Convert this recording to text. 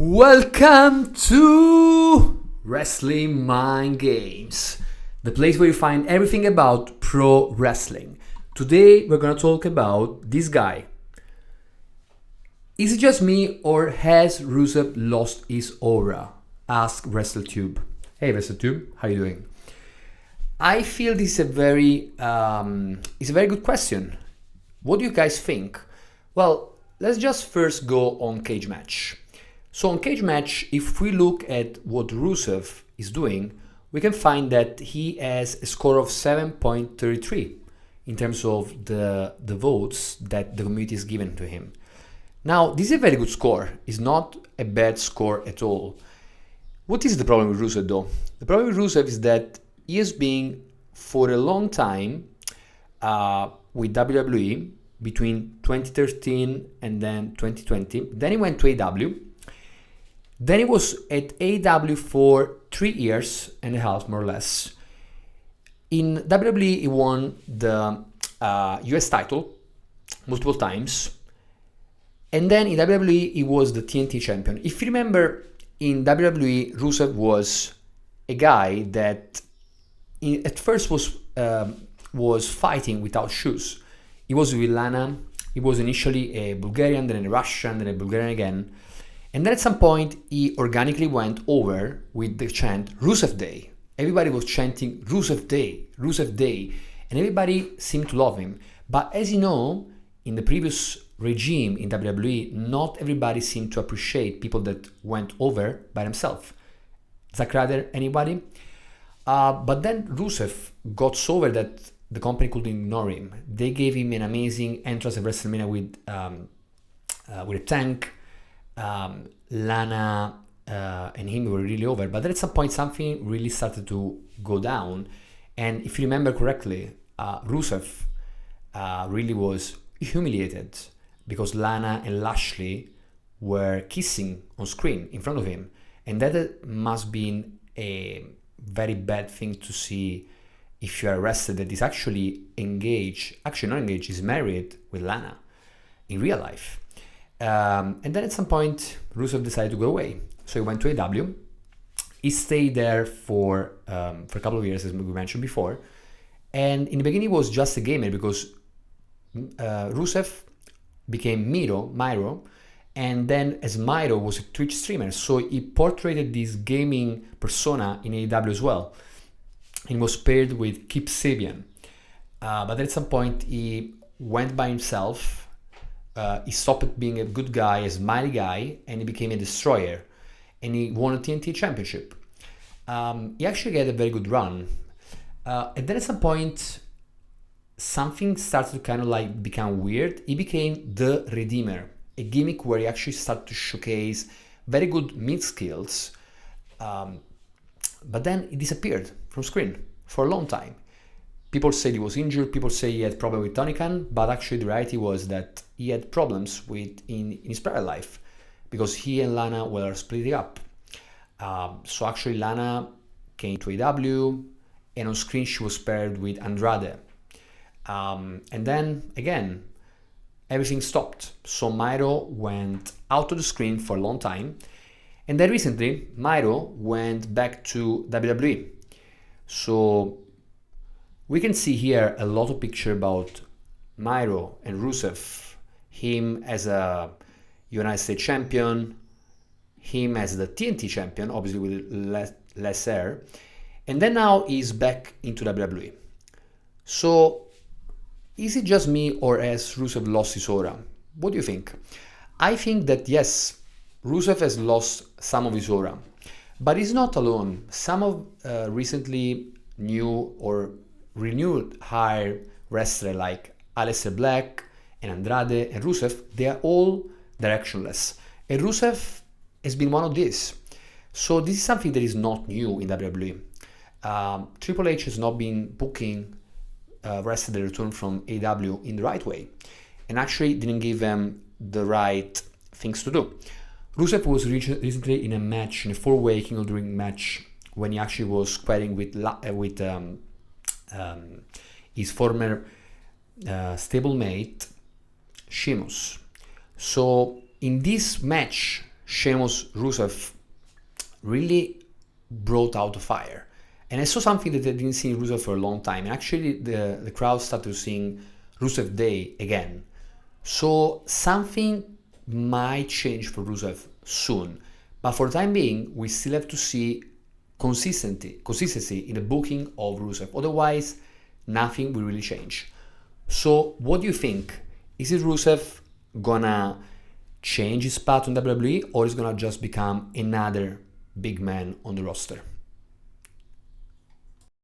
Welcome to Wrestling Mind Games, the place where you find everything about pro wrestling. Today we're gonna talk about this guy. Is it just me or has Rusev lost his aura? Ask WrestleTube. Hey WrestleTube, how you doing? I feel this is a very good question. What do you guys think? Well, let's just first go on Cage Match. So on Cage Match, if we look at what Rusev is doing, we can find that he has a score of 7.33 in terms of the votes that the community is given to him. Now, this is a very good score. It's not a bad score at all. What is the problem with Rusev though? The problem with Rusev is that he has been for a long time with WWE between 2013 and then 2020. Then he went to AEW. Then he was at AEW for 3 years and a half, more or less. In WWE, he won the US title multiple times. And then in WWE, he was the TNT champion. If you remember, in WWE, Rusev was a guy that at first was fighting without shoes. He was with Lana. He was initially a Bulgarian, then a Russian, then a Bulgarian again. And then at some point, he organically went over with the chant Rusev Day. Everybody was chanting Rusev Day, Rusev Day, and everybody seemed to love him. But as you know, in the previous regime in WWE, not everybody seemed to appreciate people that went over by themselves. Zack Ryder, anybody? But then Rusev got so over that the company couldn't ignore him. They gave him an amazing entrance at WrestleMania with a tank. Lana and him were really over, but then at some point something really started to go down, and if you remember correctly, Rusev really was humiliated because Lana and Lashley were kissing on screen in front of him, and that must have been a very bad thing to see if you are arrested that is actually not engaged, is married with Lana in real life. And then at some point, Rusev decided to go away. So he went to AEW. He stayed there for a couple of years, as we mentioned before. And in the beginning, he was just a gamer because Rusev became Miro, and then as Miro was a Twitch streamer, so he portrayed this gaming persona in AEW as well. And was paired with Kip Sabian. But at some point, he went by himself. He stopped being a good guy, a smiley guy, and he became a destroyer. And he won a TNT Championship. He actually had a very good run. And then at some point, something started to kind of like become weird. He became the Redeemer, a gimmick where he actually started to showcase very good mid skills. But then he disappeared from screen for a long time. People said he was injured, people say he had problems with Tony Khan, but actually the reality was that he had problems in his private life because he and Lana were splitting up. So actually Lana came to AEW, and on screen she was paired with Andrade. And then again, everything stopped. So Miro went out of the screen for a long time. And then recently, Miro went back to WWE. So we can see here a lot of picture about Miro and Rusev, him as a United States champion, him as the TNT champion, obviously with less hair, and then now he's back into WWE. So is it just me or has Rusev lost his aura? What do you think? I think that yes, Rusev has lost some of his aura, but he's not alone. Some of recently new or renewed high wrestler like Aleister Black and Andrade and Rusev, they are all directionless. And Rusev has been one of these. So this is something that is not new in WWE. Triple H has not been booking wrestlers that return from AEW in the right way, and actually didn't give them the right things to do. Rusev was recently in a match, in a four-way King of the Ring match, when he actually was squaring with his former stablemate Sheamus. So in this match, Sheamus Rusev really brought out the fire. And I saw something that I didn't see in Rusev for a long time. And actually, the crowd started to sing Rusev Day again. So something might change for Rusev soon. But for the time being, we still have to see consistency in the booking of Rusev. Otherwise, nothing will really change. So what do you think? Is it Rusev gonna change his path on WWE, or is gonna just become another big man on the roster?